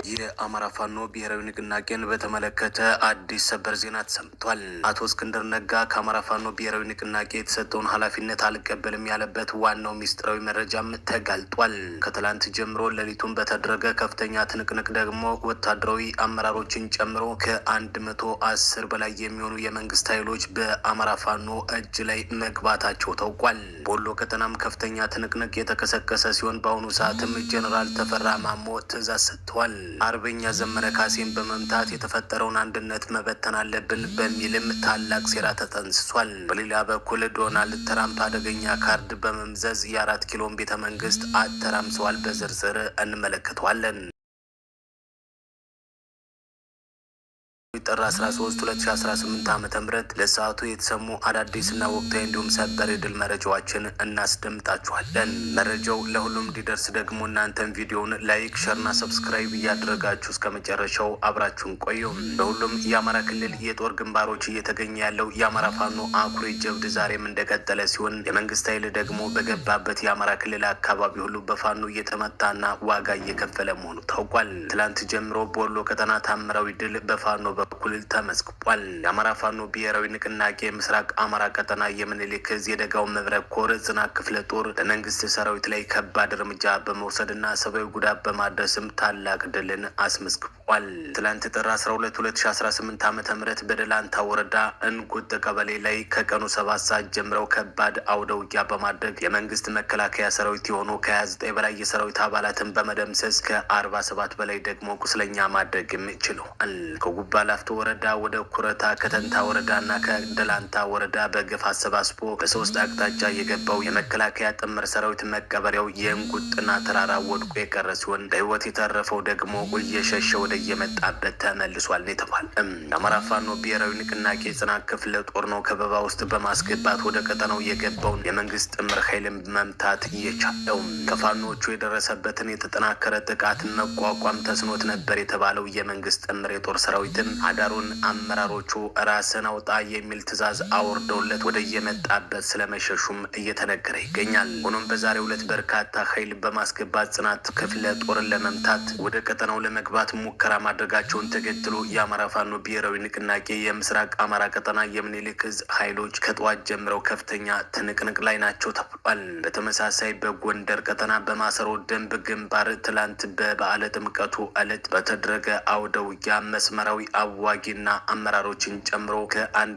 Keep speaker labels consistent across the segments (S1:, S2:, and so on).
S1: የአማራ ፋኖ ብሔራዊ ንቅናቄን በተመለከተ አዲስ ሰበር ዜና ተሰምቷል። አቶ እስክንድር ነጋ ከአማራ ፋኖ ብሔራዊ ንቅናቄ የተሰጠውን ኃላፊነት አልቀበልም ያለበት ዋናው ሚስጥራዊ መረጃም ተጋልጧል። ከትላንት ጀምሮ ሌሊቱን በተደረገ ከፍተኛ ትንቅንቅ ደግሞ ወታደራዊ አመራሮችን ጨምሮ ከ110 በላይ የሚሆኑ የመንግስት ኃይሎች በአማራ ፋኖ እጅ ላይ መግባታቸው ታውቋል። በወሎ ቀጠናም ከፍተኛ ትንቅንቅ የተቀሰቀሰ ሲሆን በአሁኑ ሰዓትም ጀነራል ተፈራ ማሞ ትዕዛዝ ሰጥተዋል። አርበኛ ዘመነ ካሴን በመምታት የተፈጠረውን አንድነት መበተን አለብን በሚልም ታላቅ ሴራ ተጠንስሷል። በሌላ በኩል ዶናልድ ትራምፕ አደገኛ ካርድ በመምዘዝ የ4 ኪሎን ቤተ መንግስት አተራምሰዋል። በዝርዝር እንመለከተዋለን። ጥር 13 2018 ዓ.ም ለሰዓቱ የተሰሙ አዳዲስና ወቅታዊ እንዲሁም ሰበር የድል መረጃዎችን እናስደምጣችኋለን። መረጃው ለሁሉም እንዲደርስ ደግሞ እናንተን ቪዲዮውን ላይክ፣ ሸርና ሰብስክራይብ እያደረጋችሁ እስከ መጨረሻው አብራችሁን ቆዩ። በሁሉም የአማራ ክልል የጦር ግንባሮች እየተገኘ ያለው የአማራ ፋኖ አኩሪ ጀብድ ዛሬም እንደቀጠለ ሲሆን የመንግስት ኃይል ደግሞ በገባበት የአማራ ክልል አካባቢ ሁሉ በፋኖ እየተመታና ዋጋ እየከፈለ መሆኑ ታውቋል። ትላንት ጀምሮ በወሎ ቀጠና ታምራዊ ድል በፋኖ በኩል ተመዝግቧል። የአማራ ፋኖ ብሔራዊ ንቅናቄ ምስራቅ አማራ ቀጠና የምኒልክ ዕዝ የደጋው መብረቅ ኮር ጽናት ክፍለ ጦር በመንግስት ሰራዊት ላይ ከባድ እርምጃ በመውሰድና ሰብአዊ ጉዳት በማድረስም ታላቅ ድልን አስመዝግቧል። ትላንት ጥር 12 2018 ዓ.ም በደላንታ ወረዳ እንጉጥ ቀበሌ ላይ ከቀኑ 7 ሰዓት ጀምረው ከባድ አውደ ውጊያ በማድረግ የመንግስት መከላከያ ሰራዊት የሆኑ ከ29 በላይ የሰራዊት አባላትን በመደምሰስ ከ47 በላይ ደግሞ ቁስለኛ ማድረግም ችለዋል። ከጉባ ላፍቶ ወረዳ ወደ ኩረታ ከተንታ ወረዳና ከደላንታ ወረዳ በግፍ አሰባስቦ በሶስት አቅጣጫ የገባው የመከላከያ ጥምር ሰራዊት መቀበሪያው የእንጉጥና ተራራ ወድቆ የቀረ ሲሆን በህይወት የተረፈው ደግሞ እየሸሸ ወደ የመጣበት ተመልሷል የተባለ የአማራ ፋኖ ብሔራዊ ንቅናቄ ጽናት ክፍለ ጦር ነው ከበባ ውስጥ በማስገባት ወደ ቀጠናው የገባውን የመንግስት ጥምር ኃይልን መምታት እየቻለው ከፋኖቹ የደረሰበትን የተጠናከረ ጥቃት መቋቋም ተስኖት ነበር የተባለው የመንግስት ጥምር የጦር ሰራዊትን አዳሩን አመራሮቹ ራስን አውጣ የሚል ትዕዛዝ አውርደውለት ወደ የመጣበት ስለመሸሹም እየተነገረ ይገኛል። ሆኖም በዛሬው ዕለት በርካታ ኃይል በማስገባት ጽናት ክፍለ ጦርን ለመምታት ወደ ቀጠናው ለመግባት ሙከራ ማድረጋቸውን ተከትሎ የአማራ ፋኖ ብሔራዊ ንቅናቄ የምስራቅ አማራ ቀጠና የምኒልክ ዕዝ ኃይሎች ከጠዋት ጀምረው ከፍተኛ ትንቅንቅ ላይ ናቸው ተብሏል። በተመሳሳይ በጎንደር ቀጠና በማሰሮ ደንብ ግንባር ትላንት በበዓለ ጥምቀቱ ዕለት በተደረገ አውደ ውጊያ መስመራዊ አዋጊና አመራሮችን ጨምሮ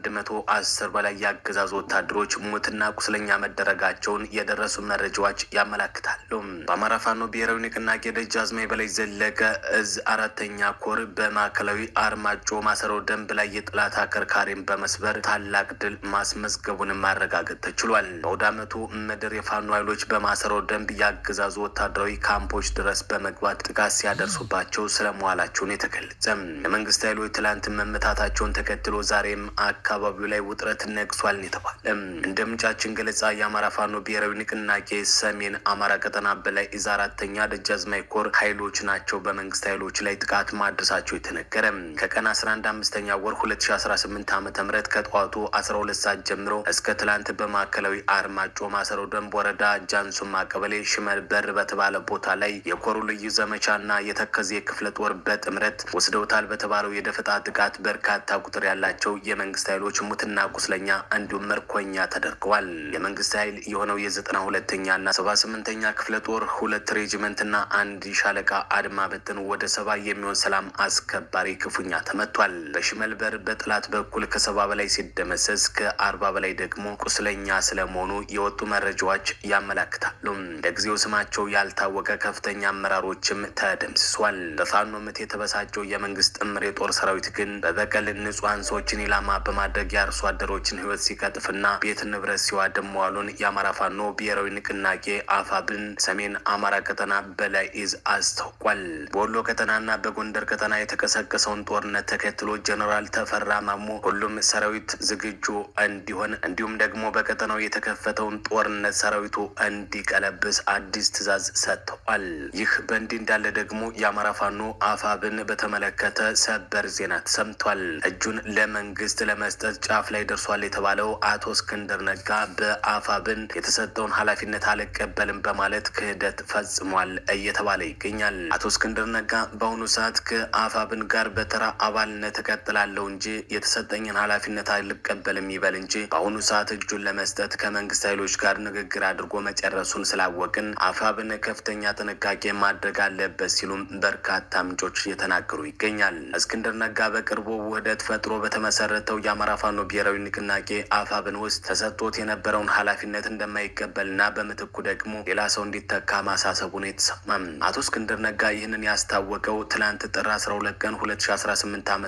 S1: ከ110 በላይ የአገዛዙ ወታደሮች ሙትና ቁስለኛ መደረጋቸውን የደረሱ መረጃዎች ያመላክታሉ። በአማራ ፋኖ ብሔራዊ ንቅናቄ ደጃዝማች በላይ ዘለቀ ዕዝ 4ኛ ኮር በማዕከላዊ አርማጮ ማሰሮ ደንብ ላይ የጠላት አከርካሪን በመስበር ታላቅ ድል ማስመዝገቡን ማረጋገጥ ተችሏል። በአውደ ዓመቱ ምድር የፋኖ ኃይሎች በማሰሮ ደንብ የአገዛዙ ወታደራዊ ካምፖች ድረስ በመግባት ጥቃት ሲያደርሱባቸው ስለመዋላቸውን የተገለጸ የመንግስት ኃይሎች ትላንት መመታታቸውን ተከትሎ ዛሬም አካባቢው ላይ ውጥረት ነግሷል የተባለ እንደ ምንጫችን ገለጻ የአማራ ፋኖ ብሔራዊ ንቅናቄ ሰሜን አማራ ቀጠና በላይ ዕዝ 4ኛ ደጃዝማች ኮር ኃይሎች ናቸው በመንግስት ኃይሎች ላይ ጥቃት ማድረሳቸው የተነገረ ከቀን 11 5ኛ ወር 2018 ዓ.ም ከጠዋቱ 12 ሰዓት ጀምሮ እስከ ትላንት በማዕከላዊ አርማጮ ማሰሮ ደንብ ወረዳ ጃንሱማ ቀበሌ ሽመል በር በተባለ ቦታ ላይ የኮሩ ልዩ ዘመቻና የተከዜ ክፍለ ጦር በጥምረት ወስደውታል በተባለው የደፈጣ ጥቃት በርካታ ቁጥር ያላቸው የመንግስት ኃይሎች ሙትና ቁስለኛ እንዲሁም ምርኮኛ ተደርገዋል። የመንግስት ኃይል የሆነው የ92ኛና 78ኛ ክፍለ ጦር 2 ሬጂመንትና 1 ሻለቃ አድማ በትን ወደ 70 የሚሆን ሰላም አስከባሪ ክፉኛ ተመቷል። በሽመል በር በጥላት በኩል ከ70 በላይ ሲደመሰስ ከ40 በላይ ደግሞ ቁስለኛ ስለመሆኑ የወጡ መረጃዎች ያመላክታሉ። ለጊዜው ስማቸው ያልታወቀ ከፍተኛ አመራሮችም ተደምስሷል። በፋኖ ምት የተበሳጨው የመንግስት ጥምር የጦር ሰራዊት ግን በበቀል ንጹሃን ሰዎችን ኢላማ በማድረግ የአርሶ አደሮችን ህይወት ሲቀጥፍና ቤት ንብረት ሲዋድም መዋሉን የአማራ ፋኖ ብሔራዊ ንቅናቄ አፋብን ሰሜን አማራ ቀጠና በላይ ዕዝ አስታውቋል። በወሎ ቀጠናና በጎንደር ቀጠና የተቀሰቀሰውን ጦርነት ተከትሎ ጀነራል ተፈራ ማሞ ሁሉም ሰራዊት ዝግጁ እንዲሆን እንዲሁም ደግሞ በቀጠናው የተከፈተውን ጦርነት ሰራዊቱ እንዲቀለብስ አዲስ ትዕዛዝ ሰጥተዋል። ይህ በእንዲህ እንዳለ ደግሞ የአማራ ፋኖ አፋብን በተመለከተ ሰበር ዜና ዜና ተሰምቷል። እጁን ለመንግስት ለመስጠት ጫፍ ላይ ደርሷል የተባለው አቶ እስክንድር ነጋ በአፋብን የተሰጠውን ኃላፊነት አልቀበልም በማለት ክህደት ፈጽሟል እየተባለ ይገኛል። አቶ እስክንድር ነጋ በአሁኑ ሰዓት ከአፋብን ጋር በተራ አባልነት እቀጥላለሁ እንጂ የተሰጠኝን ኃላፊነት አልቀበልም ይበል እንጂ በአሁኑ ሰዓት እጁን ለመስጠት ከመንግስት ኃይሎች ጋር ንግግር አድርጎ መጨረሱን ስላወቅን አፋብን ከፍተኛ ጥንቃቄ ማድረግ አለበት ሲሉም በርካታ ምንጮች እየተናገሩ ይገኛል። እስክንድር ነጋ በቅርቡ ውህደት ፈጥሮ በተመሰረተው የአማራ ፋኖ ብሔራዊ ንቅናቄ አፋብን ውስጥ ተሰጥቶት የነበረውን ኃላፊነት እንደማይቀበልና በምትኩ ደግሞ ሌላ ሰው እንዲተካ ማሳሰቡን የተሰማም። አቶ እስክንድር ነጋ ይህንን ያስታወቀው ትላንት ጥር 12 ቀን 2018 ዓ.ም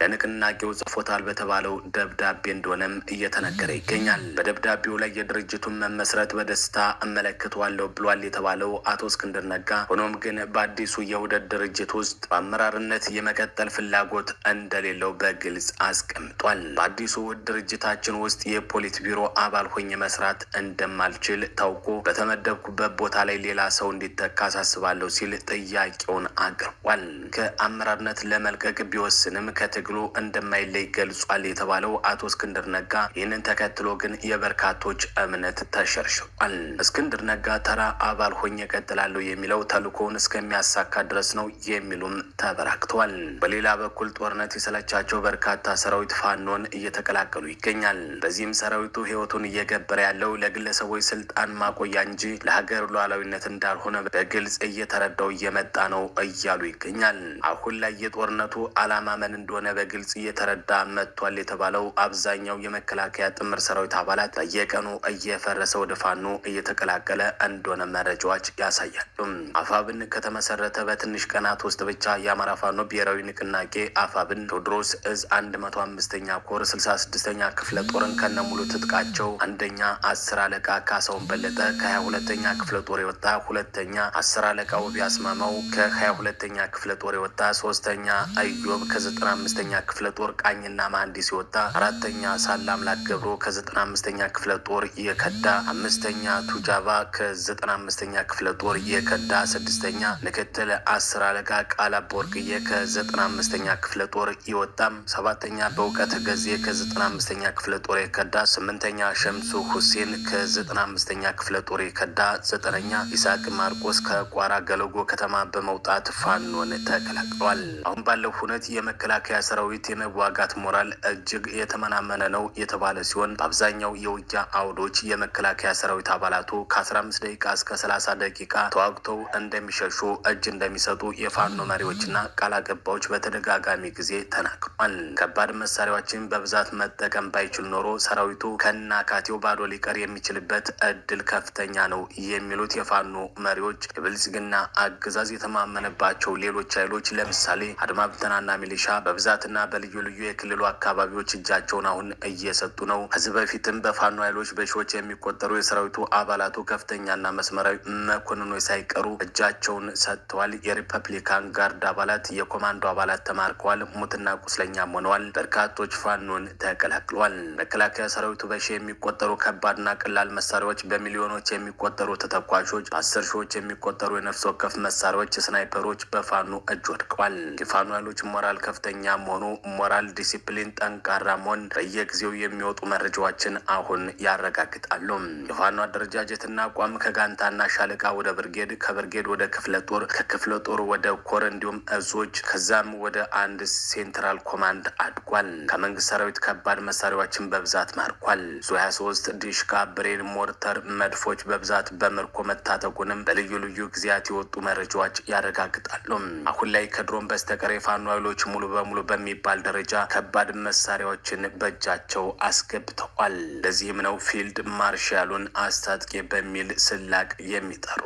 S1: ለንቅናቄው ጽፎታል በተባለው ደብዳቤ እንደሆነም እየተነገረ ይገኛል። በደብዳቤው ላይ የድርጅቱን መመስረት በደስታ እመለከተዋለሁ ብሏል የተባለው አቶ እስክንድር ነጋ ሆኖም ግን በአዲሱ የውህደት ድርጅት ውስጥ በአመራርነት የመቀጠል ፍላጎት እንደሌለው በግልጽ አስቀምጧል። በአዲሱ ድርጅታችን ውስጥ የፖሊት ቢሮ አባል ሆኜ መስራት እንደማልችል ታውቆ በተመደብኩበት ቦታ ላይ ሌላ ሰው እንዲተካ አሳስባለሁ ሲል ጥያቄውን አቅርቧል። ከአመራርነት ለመልቀቅ ቢወስንም ከትግሉ እንደማይለይ ገልጿል የተባለው አቶ እስክንድር ነጋ ይህንን ተከትሎ ግን የበርካቶች እምነት ተሸርሽሯል። እስክንድር ነጋ ተራ አባል ሆኜ እቀጥላለሁ የሚለው ተልእኮውን እስከሚያሳካ ድረስ ነው የሚሉም ተበራክተዋል። በሌላ በኩል ጦርነት የሰለቻቸው በርካታ ሰራዊት ፋኖን እየተቀላቀሉ ይገኛል። በዚህም ሰራዊቱ ህይወቱን እየገበረ ያለው ለግለሰቦች ስልጣን ማቆያ እንጂ ለሀገር ሉዓላዊነት እንዳልሆነ በግልጽ እየተረዳው እየመጣ ነው እያሉ ይገኛል። አሁን ላይ የጦርነቱ ዓላማ ምን እንደሆነ በግልጽ እየተረዳ መጥቷል የተባለው አብዛኛው የመከላከያ ጥምር ሰራዊት አባላት በየቀኑ እየፈረሰ ወደ ፋኖ እየተቀላቀለ እንደሆነ መረጃዎች ያሳያሉ። አፋብን ከተመሰረተ በትንሽ ቀናት ውስጥ ብቻ የአማራ ፋኖ ብሔራዊ ንቅናቄ አፋብን ቴዎድሮስ እዝ 105ኛ ኮር 66ኛ ክፍለ ጦርን ከነሙሉ ትጥቃቸው አንደኛ 10 አለቃ ካሳውን በለጠ ከ22ኛ ክፍለ ጦር የወጣ ሁለተኛ 10 አለቃ ውቢ አስማማው ከ22ኛ ክፍለ ጦር የወጣ ሶስተኛ አዮብ ከ95ኛ ክፍለ ጦር ቃኝና መሐንዲስ የወጣ አራተኛ ሳላምላክ ገብሮ ከ95ኛ ክፍለ ጦር የከዳ አምስተኛ ቱጃባ ከ95ኛ ክፍለ ጦር የከዳ ስድስተኛ ምክትል 10 አለቃ ቃል አቦርቅዬ ከ95ኛ ክፍለ ጦር የወጣም ሰባተኛ በእውቀት ገዜ ከ95ኛ ክፍለ ጦር የከዳ ስምንተኛ ሸምሱ ሁሴን ከ95ኛ ክፍለ ጦር የከዳ ዘጠነኛ ይስሐቅ ማርቆስ ከቋራ ገለጎ ከተማ በመውጣት ፋኖን ተቀላቅሏል። አሁን ባለው ሁነት የመከላከያ ሰራዊት የመዋጋት ሞራል እጅግ የተመናመነ ነው የተባለ ሲሆን በአብዛኛው የውጊያ አውዶች የመከላከያ ሰራዊት አባላቱ ከ15 ደቂቃ እስከ 30 ደቂቃ ተዋግተው እንደሚሸሹ እጅ እንደሚሰጡ የፋኖ መሪዎችና ቃል አቀባዮች በተደጋጋሚ ጊዜ ተናግሯል። ከባድ መሳሪያዎችን በብዛት መጠቀም ባይችል ኖሮ ሰራዊቱ ከናካቴው ባዶ ሊቀር የሚችልበት እድል ከፍተኛ ነው የሚሉት የፋኖ መሪዎች የብልጽግና አገዛዝ የተማመነባቸው ሌሎች ኃይሎች ለምሳሌ አድማ ብተናና ሚሊሻ በብዛትና በልዩ ልዩ የክልሉ አካባቢዎች እጃቸውን አሁን እየሰጡ ነው። ከዚህ በፊትም በፋኖ ኃይሎች በሺዎች የሚቆጠሩ የሰራዊቱ አባላቱ ከፍተኛና መስመራዊ መኮንኖች ሳይቀሩ እጃቸውን ሰጥተዋል። የሪፐብሊካን ጋርድ አባላት፣ የኮማንዶ አባላት ተማርከዋል። ሙትና ቁስለኛም ሆነዋል። በርካቶች ፋኖን ተቀላቅለዋል። መከላከያ ሰራዊቱ በሺ የሚቆጠሩ ከባድና ቀላል መሳሪያዎች፣ በሚሊዮኖች የሚቆጠሩ ተተኳሾች፣ በ10 ሺዎች የሚቆጠሩ የነፍስ ወከፍ መሳሪያዎች፣ ስናይፐሮች በፋኖ እጅ ወድቀዋል። የፋኖ ኃይሎች ሞራል ከፍተኛ መሆኑ ሞራል ዲሲፕሊን ጠንካራ መሆን በየጊዜው የሚወጡ መረጃዎችን አሁን ያረጋግጣሉ። የፋኖ አደረጃጀትና አቋም ከጋንታና ሻለቃ ወደ ብርጌድ፣ ከብርጌድ ወደ ክፍለ ጦር፣ ከክፍለ ጦር ወደ ኮር እንዲሁም እዞች ከዛም ወደ አንድ ሴንትራል ኮማንድ አድጓል። ከመንግስት ሰራዊት ከባድ መሳሪያዎችን በብዛት ማርኳል። ዙ23 ዲሽካ፣ ብሬን፣ ሞርተር፣ መድፎች በብዛት በምርኮ መታጠቁንም በልዩ ልዩ ጊዜያት የወጡ መረጃዎች ያረጋግጣሉ። አሁን ላይ ከድሮን በስተቀር የፋኖ ኃይሎች ሙሉ በሙሉ በሚባል ደረጃ ከባድ መሳሪያዎችን በእጃቸው አስገብተዋል። ለዚህም ነው ፊልድ ማርሻሉን አስታጥቄ በሚል ስላቅ የሚጠሩ።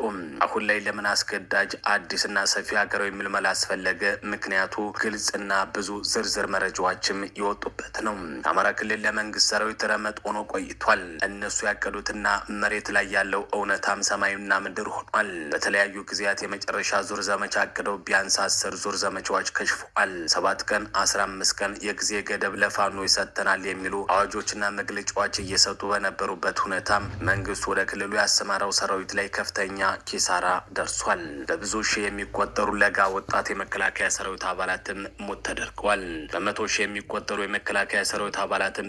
S1: አሁን ላይ ለምን አስገዳጅ አዲስና ሰፊ ሀገራዊ ምልመላ አስፈለገ? ምክንያቱ ግልጽና ብዙ ዝርዝር መረጃዎችም የወጡበት ነው። አማራ ክልል ለመንግስት ሰራዊት ረመጥ ሆኖ ቆይቷል። እነሱ ያቀዱትና መሬት ላይ ያለው እውነታም ሰማይና ምድር ሆኗል። በተለያዩ ጊዜያት የመጨረሻ ዙር ዘመቻ አቅደው ቢያንስ 10 ዙር ዘመቻዎች ከሽፈዋል። 7 ቀን 15 ቀን የጊዜ ገደብ ለፋኖ ይሰጠናል የሚሉ አዋጆችና መግለጫዎች እየሰጡ በነበሩበት ሁኔታም መንግስት ወደ ክልሉ ያሰማራው ሰራዊት ላይ ከፍተኛ ኪሳራ ደርሷል። በብዙ ሺህ የሚቆጠሩ ለጋ ወጣት የመከላከያ ሰራዊት አባላትም እንዲሞት ተደርገዋል። በመቶ ሺህ የሚቆጠሩ የመከላከያ ሰራዊት አባላትን